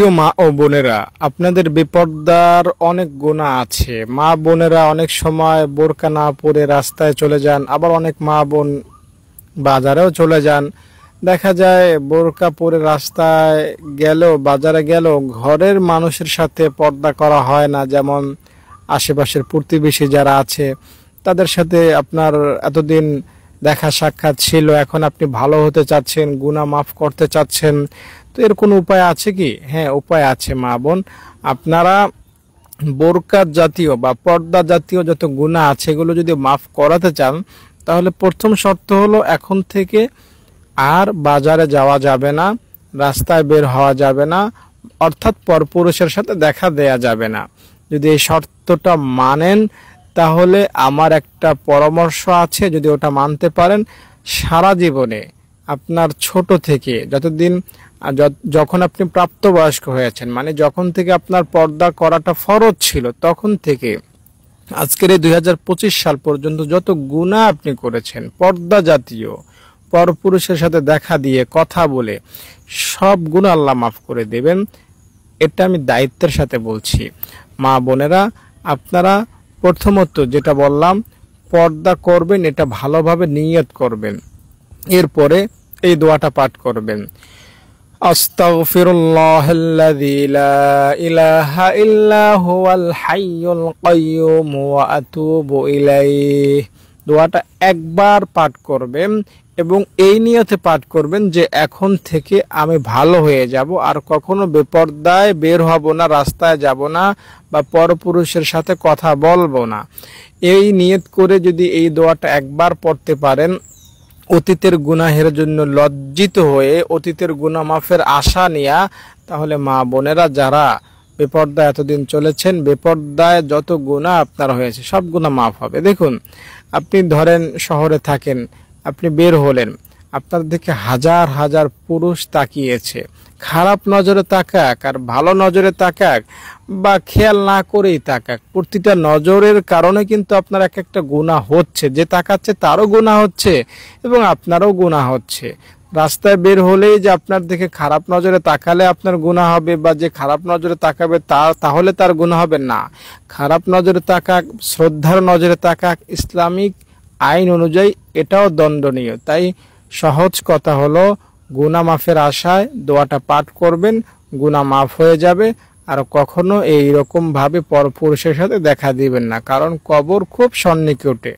প্রিয় মা ও বোনেরা, আপনাদের বেপরদার অনেক গুনাহ আছে। মা বোনেরা অনেক সময় বোরকা না পরে রাস্তায় চলে যান, আবার অনেক মা বোন বাজারেও চলে যান। দেখা যায় বোরকা পরে রাস্তায় গেল, বাজারে গেল, ঘরের মানুষের সাথে পর্দা করা হয় না। যেমন আশেপাশের প্রতিবেশী যারা আছে তাদের সাথে আপনার এতদিন দেখা সাক্ষাৎ ছিল, এখন আপনি ভালো হতে চাচ্ছেন, গুনাহ মাফ করতে চাচ্ছেন, তো এর কোনো উপায় আছে কি? হ্যাঁ, উপায় আছে মা বোন। আপনারা বোরকা জাতীয় বা পর্দা জাতীয় যত গুনাহ আছে এগুলো যদি মাফ করাতে চান, তাহলে প্রথম শর্ত হলো এখন থেকে আর বাজারে যাওয়া যাবে না, রাস্তায় বের হওয়া যাবে না, অর্থাৎ পরপুরুষের সাথে দেখা দেয়া যাবে না। যদি এই শর্তটা মানেন তাহলে আমার একটা পরামর্শ আছে, যদি ওটা মানতে পারেন, সারা জীবনে আপনার ছোট থেকে যতদিন যখন আপনি প্রাপ্তবয়স্ক হয়েছেন, মানে যখন থেকে আপনার পর্দা করাটা ফরজ ছিল, তখন থেকে আজকের এই 2025 সাল পর্যন্ত যত গুনাহ আপনি করেছেন পর্দা জাতীয়, পরপুরুষের সাথে দেখা দিয়ে কথা বলে, সব গুনাহ আল্লাহ মাফ করে দেবেন। এটা আমি দায়িত্বের সাথে বলছি। মা বোনেরা, আপনারা প্রথমত যেটা বললাম, পর্দা করবেন, এটা ভালোভাবে নিয়ত করবেন। এরপরে এই দোয়াটা পাঠ করবেন, আস্তাগফিরুল্লাহাল্লাযী লা ইলাহা ইল্লা হুয়াল হাইয়ুল কাইয়্যুম ওয়া আতুবু ইলাইহি। দোয়াটা একবার পাঠ করবেন এবং এই নিয়তে পাঠ করবেন যে এখন থেকে আমি ভালো হয়ে যাব, আর কখনো বেপরদায় বের হব না, রাস্তায় যাব না, বা পরপুরুষের সাথে কথা বলবো না। এই নিয়ত করে যদি এই দোয়াটা একবার পড়তে পারেন, অতীতের গুনাহের জন্য লজ্জিত হয়ে অতীতের গুনাহ মাফের আশা নিয়া, তাহলে মা বোনেরা যারা বেপর্দায় এতদিন চলেছেন, বেপর্দায় যত গুনাহ আপনার হয়েছে সব গুনাহ মাফ হবে। দেখুন, আপনি ধরেন শহরে থাকেন, আপনি বের হলেন, আপনার দিকে হাজার হাজার পুরুষ তাকিয়েছে, খারাপ নজরে তাকাক আর ভালো নজরে তাকাক বা খেয়াল না করেই তাকাক, প্রতিটা নজরের কারণে কিন্তু আপনার এক একটা গুনাহ হচ্ছে। যে তাকাচ্ছে তারও গুনাহ হচ্ছে এবং আপনারও গুনাহ হচ্ছে। রাস্তায় বের হলেই যে আপনার দিকে খারাপ নজরে তাকালে আপনার গুনাহ হবে, বা যে খারাপ নজরে তাকাবে তাহলে তার গুনাহ হবে না। খারাপ নজরে তাকাক, শ্রদ্ধার নজরে তাকাক, ইসলামিক আইন অনুযায়ী এটাও দণ্ডনীয়। তাই সহজ কথা হলো, গুনাহ মাফের আশায় দোয়াটা পাঠ করবেন, গুনাহ মাফ হয়ে যাবে। আর কখনো এইরকম ভাবে পরপুরুষের সাথে দেখা দিবেন না, কারণ কবর খুব সন্নিকটে।